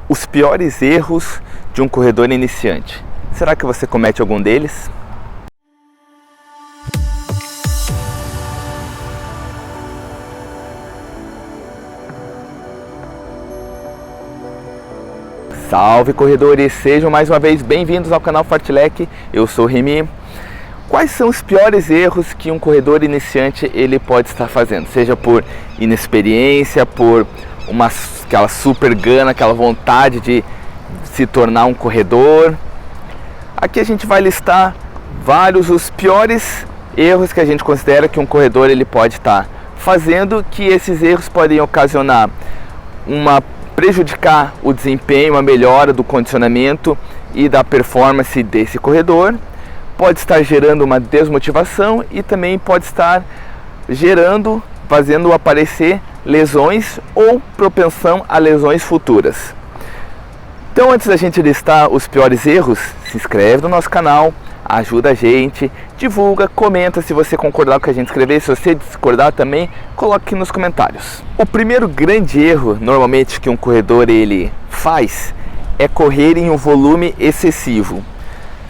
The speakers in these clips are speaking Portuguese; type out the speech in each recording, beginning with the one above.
Os piores erros de um corredor iniciante. Será que você comete algum deles? Salve corredores, sejam mais uma vez bem-vindos ao canal Fartlek. Eu sou o Remy. Quais são os piores erros que um corredor iniciante ele pode estar fazendo? Seja por inexperiência, por aquela super gana, aquela vontade de se tornar um corredor. Aqui a gente vai listar vários os piores erros que a gente considera que um corredor ele pode estar fazendo, que esses erros podem ocasionar prejudicar o desempenho, a melhora do condicionamento e da performance desse corredor. Pode estar gerando uma desmotivação e também pode estar fazendo aparecer lesões ou propensão a lesões futuras. Então, antes da gente listar os piores erros, se inscreve no nosso canal, ajuda a gente, divulga, comenta se você concordar com o que a gente escrever. Se você discordar também, coloque aqui nos comentários. O primeiro grande erro, normalmente, que um corredor ele faz, é correr em um volume excessivo.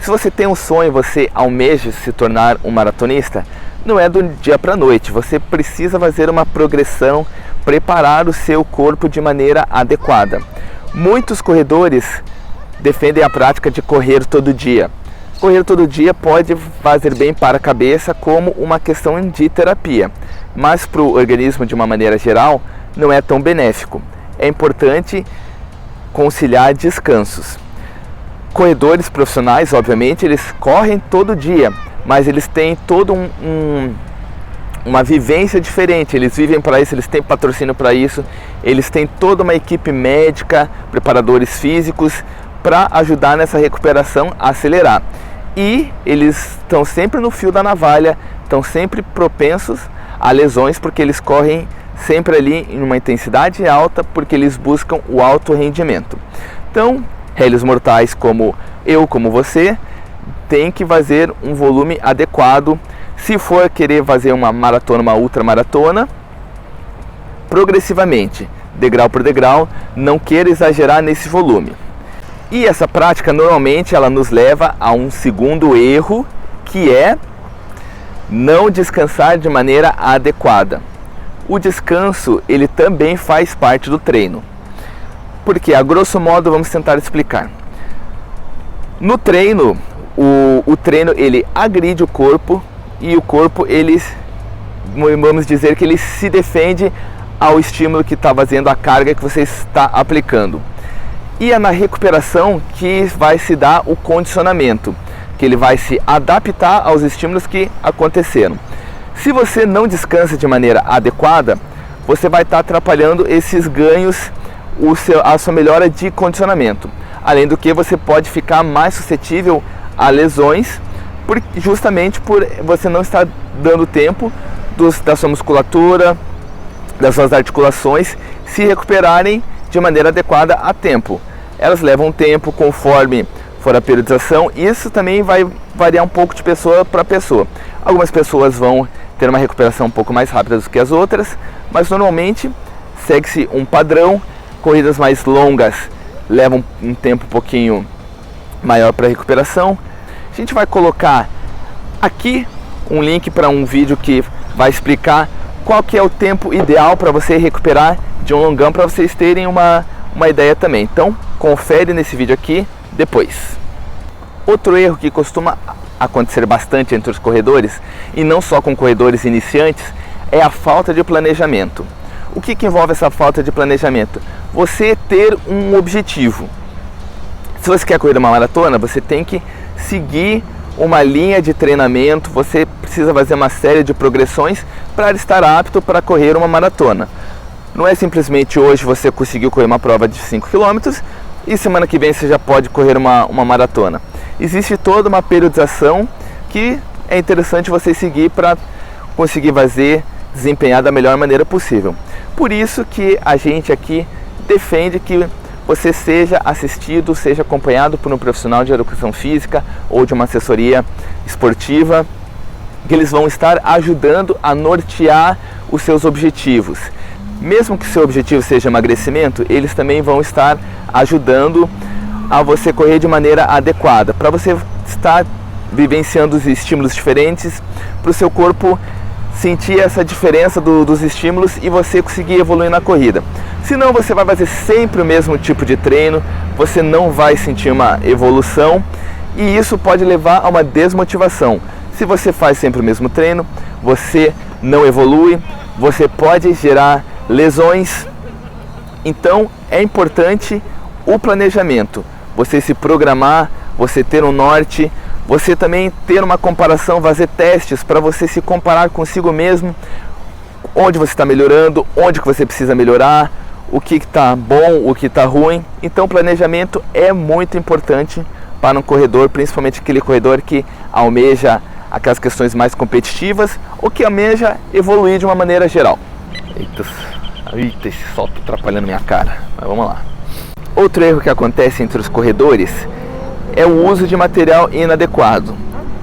Se você tem um sonho, você almeja se tornar um maratonista, não é do dia para a noite. Você precisa fazer uma progressão, preparar o seu corpo de maneira adequada. Muitos corredores defendem a prática de correr todo dia. Correr todo dia pode fazer bem para a cabeça como uma questão de terapia, mas para o organismo de uma maneira geral não é tão benéfico. É importante conciliar descansos. Corredores profissionais, obviamente, eles correm todo dia, mas eles têm toda uma vivência diferente. Eles vivem para isso, eles têm patrocínio para isso, eles têm toda uma equipe médica, preparadores físicos para ajudar nessa recuperação a acelerar. E eles estão sempre no fio da navalha, estão sempre propensos a lesões, porque eles correm sempre ali em uma intensidade alta, porque eles buscam o alto rendimento. Então, réis mortais como eu, como você, tem que fazer um volume adequado. Se for querer fazer uma maratona, uma ultramaratona, progressivamente, degrau por degrau, não queira exagerar nesse volume. E essa prática normalmente ela nos leva a um segundo erro, que é não descansar de maneira adequada. O descanso ele também faz parte do treino. Porque, a grosso modo, vamos tentar explicar. No treino, o treino ele agride o corpo e o corpo ele, vamos dizer que ele se defende ao estímulo que está fazendo, a carga que você está aplicando. E é na recuperação que vai se dar o condicionamento, que ele vai se adaptar aos estímulos que aconteceram. Se você não descansa de maneira adequada, você vai estar atrapalhando esses ganhos, a sua melhora de condicionamento. Além do que, você pode ficar mais suscetível a lesões, justamente por você não estar dando tempo da sua musculatura, das suas articulações se recuperarem de maneira adequada a tempo. Elas levam tempo conforme for a periodização. Isso também vai variar um pouco de pessoa para pessoa. Algumas pessoas vão ter uma recuperação um pouco mais rápida do que as outras, mas normalmente segue-se um padrão. Corridas mais longas levam um tempo um pouquinho maior para recuperação. A gente vai colocar aqui um link para um vídeo que vai explicar qual que é o tempo ideal para você recuperar de um longão, para vocês terem uma ideia também. Então, confere nesse vídeo aqui depois. Outro erro que costuma acontecer bastante entre os corredores, e não só com corredores iniciantes, é a falta de planejamento. O que envolve essa falta de planejamento? Você ter um objetivo. Se você quer correr uma maratona, você tem que seguir uma linha de treinamento, você precisa fazer uma série de progressões para estar apto para correr uma maratona. Não é simplesmente hoje você conseguiu correr uma prova de 5 km e semana que vem você já pode correr uma maratona. Existe toda uma periodização que é interessante você seguir para conseguir desempenhar da melhor maneira possível. Por isso que a gente aqui defende que você seja assistido, seja acompanhado por um profissional de educação física ou de uma assessoria esportiva, que eles vão estar ajudando a nortear os seus objetivos. mesmo que seu objetivo seja emagrecimento, eles também vão estar ajudando a você correr de maneira adequada, para você estar vivenciando os estímulos diferentes, para o seu corpo sentir essa diferença dos estímulos e você conseguir evoluir na corrida. Senão você vai fazer sempre o mesmo tipo de treino, você não vai sentir uma evolução e isso pode levar a uma desmotivação. Se você faz sempre o mesmo treino, você não evolui, você pode gerar lesões. Então é importante o planejamento, você se programar, você ter um norte, você também ter uma comparação, fazer testes para você se comparar consigo mesmo, onde você está melhorando, onde que você precisa melhorar, o que está bom, o que está ruim. Então planejamento é muito importante para um corredor, principalmente aquele corredor que almeja aquelas questões mais competitivas ou que almeja evoluir de uma maneira geral. Eita, esse sol está atrapalhando minha cara, mas vamos lá. Outro erro que acontece entre os corredores é o uso de material inadequado.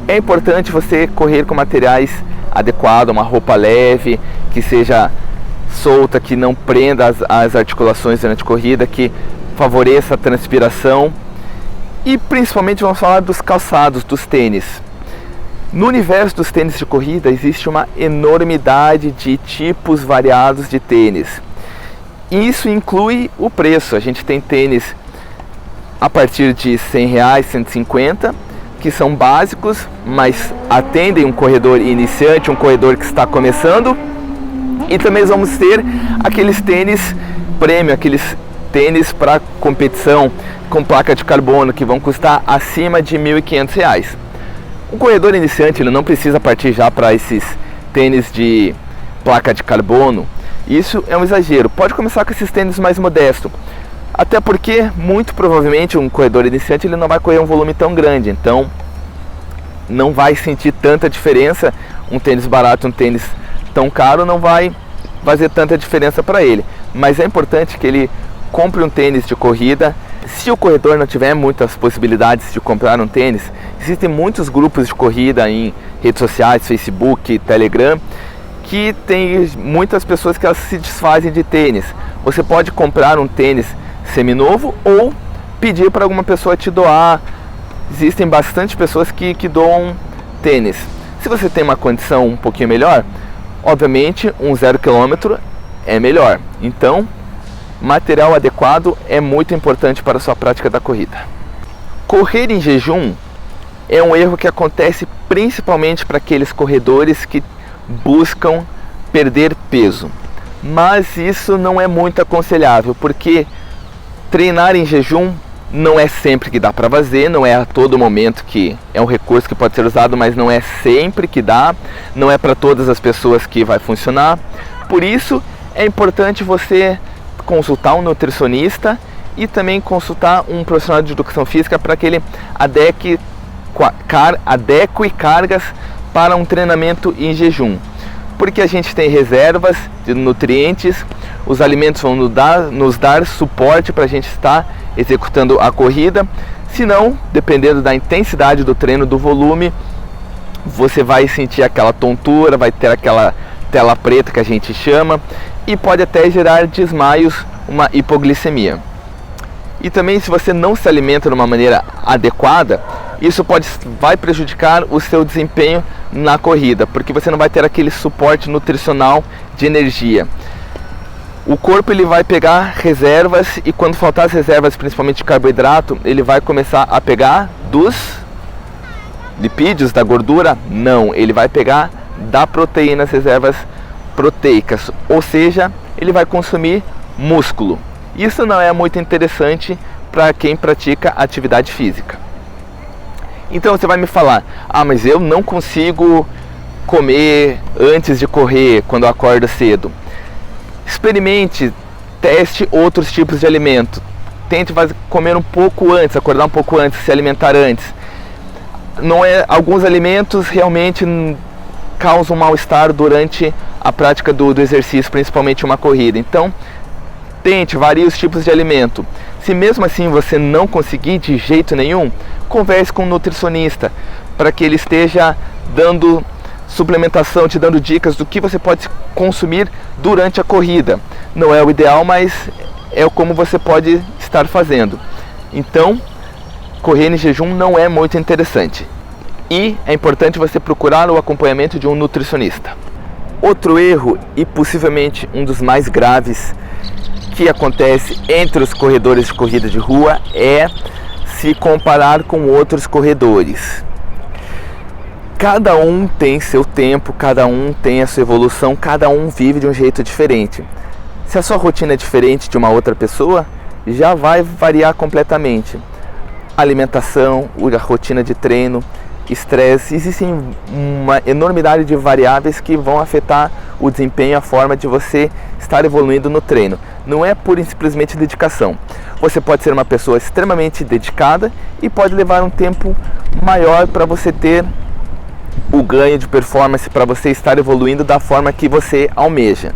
É importante você correr com materiais adequados, uma roupa leve, que seja solta, que não prenda as articulações durante a corrida, que favoreça a transpiração. E principalmente vamos falar dos calçados, dos tênis. No universo dos tênis de corrida existe uma enormidade de tipos variados de tênis. Isso inclui o preço. A gente tem tênis a partir de R$100, 150, que são básicos, mas atendem um corredor iniciante, um corredor que está começando. E também vamos ter aqueles tênis premium, aqueles tênis para competição com placa de carbono, que vão custar acima de R$1.500. Um corredor iniciante ele não precisa partir já para esses tênis de placa de carbono. Isso é um exagero. Pode começar com esses tênis mais modestos. Até porque, muito provavelmente, um corredor iniciante ele não vai correr um volume tão grande, então não vai sentir tanta diferença. Um tênis barato, um tênis tão caro não vai fazer tanta diferença para ele. Mas é importante que ele compre um tênis de corrida. Se o corredor não tiver muitas possibilidades de comprar um tênis, existem muitos grupos de corrida em redes sociais, Facebook, Telegram, que tem muitas pessoas que elas se desfazem de tênis. Você pode comprar um tênis seminovo ou pedir para alguma pessoa te doar. Existem bastante pessoas que doam tênis. Se você tem uma condição um pouquinho melhor, obviamente um 0 km é melhor. Então, material adequado é muito importante para a sua prática da corrida. Correr em jejum é um erro que acontece principalmente para aqueles corredores que buscam perder peso. Mas isso não é muito aconselhável, porque treinar em jejum não é sempre que dá para fazer, não é a todo momento que é um recurso que pode ser usado, mas não é sempre que dá, não é para todas as pessoas que vai funcionar. Por isso é importante você consultar um nutricionista e também consultar um profissional de educação física para que ele adeque cargas para um treinamento em jejum. Porque a gente tem reservas de nutrientes, os alimentos vão nos dar suporte para a gente estar executando a corrida. Se não, dependendo da intensidade do treino, do volume, você vai sentir aquela tontura, vai ter aquela tela preta que a gente chama, e pode até gerar desmaios, uma hipoglicemia. E também, se você não se alimenta de uma maneira adequada, isso vai prejudicar o seu desempenho na corrida, porque você não vai ter aquele suporte nutricional de energia. O corpo ele vai pegar reservas, e quando faltar as reservas, principalmente de carboidrato, ele vai começar a pegar dos lipídios, da gordura? Não, ele vai pegar da proteína, as reservas proteicas, ou seja, ele vai consumir músculo. Isso não é muito interessante para quem pratica atividade física. Então você vai me falar, mas eu não consigo comer antes de correr, quando eu acordo cedo. Experimente, teste outros tipos de alimento. Tente comer um pouco antes, acordar um pouco antes, se alimentar antes. Alguns alimentos realmente causam mal-estar durante a prática do exercício, principalmente uma corrida. Então, tente, varie os tipos de alimento. Se mesmo assim você não conseguir de jeito nenhum, converse com um nutricionista para que ele esteja dando suplementação, te dando dicas do que você pode consumir durante a corrida. Não é o ideal, mas é como você pode estar fazendo. Então, correr em jejum não é muito interessante. E é importante você procurar o acompanhamento de um nutricionista. Outro erro, e possivelmente um dos mais graves que acontece entre os corredores de corrida de rua, é se comparar com outros corredores. Cada um tem seu tempo, cada um tem a sua evolução, cada um vive de um jeito diferente. Se a sua rotina é diferente de uma outra pessoa, já vai variar completamente. Alimentação, a rotina de treino, estresse, existem uma enormidade de variáveis que vão afetar o desempenho, a forma de você estar evoluindo no treino. Não é pura e simplesmente dedicação. Você pode ser uma pessoa extremamente dedicada e pode levar um tempo maior para você ter o ganho de performance, para você estar evoluindo da forma que você almeja.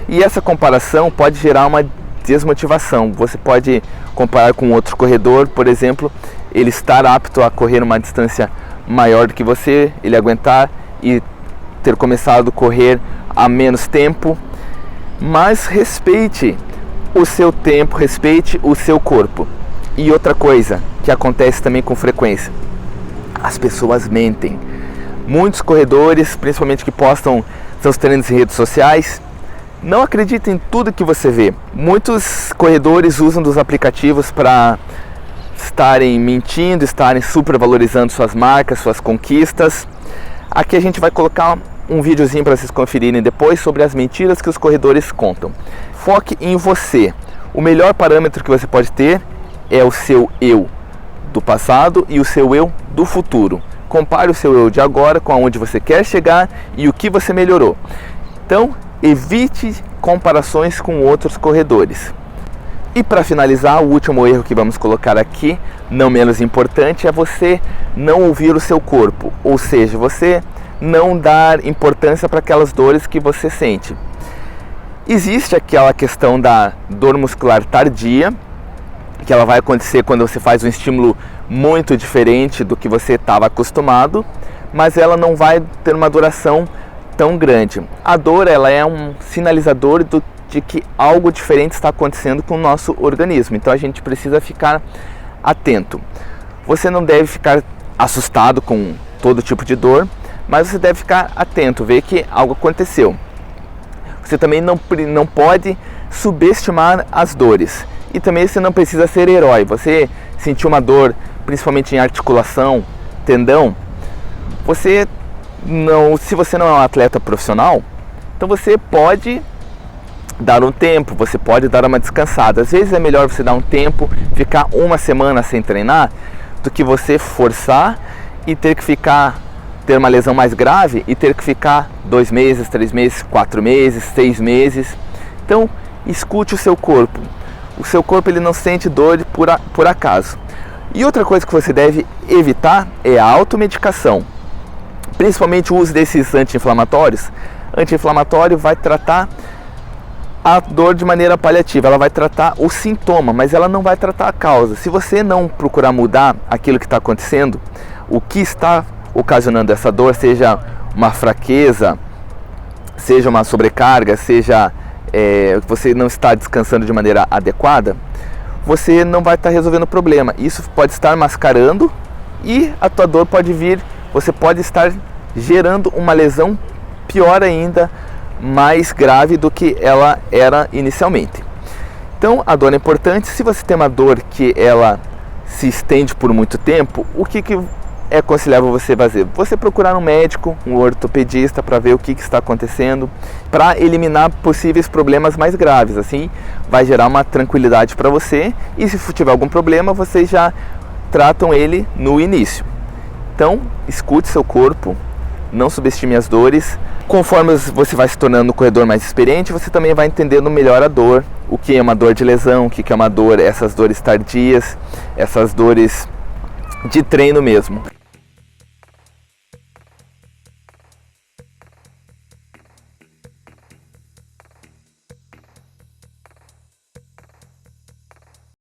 E essa comparação pode gerar uma desmotivação. Você pode comparar com outro corredor, por exemplo, ele estar apto a correr uma distância maior do que você, ele aguentar e ter começado a correr há menos tempo, mas respeite o seu tempo, respeite o seu corpo. E outra coisa que acontece também com frequência, as pessoas mentem. Muitos corredores, principalmente que postam seus treinos em redes sociais, não acreditem em tudo que você vê. Muitos corredores usam dos aplicativos para estarem mentindo, estarem supervalorizando suas marcas, suas conquistas. Aqui a gente vai colocar um videozinho para vocês conferirem depois sobre as mentiras que os corredores contam. Foque em você. O melhor parâmetro que você pode ter é o seu eu do passado e o seu eu do futuro. Compare o seu eu de agora com aonde você quer chegar e o que você melhorou. Então, evite comparações com outros corredores. E para finalizar, o último erro que vamos colocar aqui, não menos importante, é você não ouvir o seu corpo. Ou seja, você não dar importância para aquelas dores que você sente. Existe aquela questão da dor muscular tardia, que ela vai acontecer quando você faz um estímulo muito diferente do que você estava acostumado, mas ela não vai ter uma duração tão grande. A dor, ela é um sinalizador de que algo diferente está acontecendo com o nosso organismo, então a gente precisa ficar atento. Você não deve ficar assustado com todo tipo de dor, mas você deve ficar atento, ver que algo aconteceu. Você também não pode subestimar as dores. E também você não precisa ser herói. Você sentiu uma dor, principalmente em articulação, tendão, se você não é um atleta profissional, então você pode dar um tempo, você pode dar uma descansada. Às vezes é melhor você dar um tempo, ficar uma semana sem treinar, do que você forçar e ter uma lesão mais grave e ter que ficar 2 meses, 3 meses, 4 meses, 6 meses. Então, escute o seu corpo. O seu corpo, ele não sente dor por acaso. E outra coisa que você deve evitar é a automedicação. Principalmente o uso desses anti-inflamatórios. Anti-inflamatório vai tratar a dor de maneira paliativa, ela vai tratar o sintoma, mas ela não vai tratar a causa. Se você não procurar mudar aquilo que está acontecendo, o que está ocasionando essa dor, seja uma fraqueza, seja uma sobrecarga, seja você não está descansando de maneira adequada, você não vai estar resolvendo o problema. Isso pode estar mascarando e a tua dor pode vir, você pode estar gerando uma lesão pior ainda, mais grave do que ela era inicialmente. Então a dor é importante. Se você tem uma dor que ela se estende por muito tempo, o que é aconselhável você fazer? Você procurar um médico, um ortopedista, para ver o que está acontecendo, para eliminar possíveis problemas mais graves. Assim vai gerar uma tranquilidade para você, e se tiver algum problema, vocês já tratam ele no início. Então, escute seu corpo, não subestime as dores. Conforme você vai se tornando um corredor mais experiente, você também vai entendendo melhor a dor, o que é uma dor de lesão, o que é uma dor, essas dores tardias, essas dores de treino mesmo.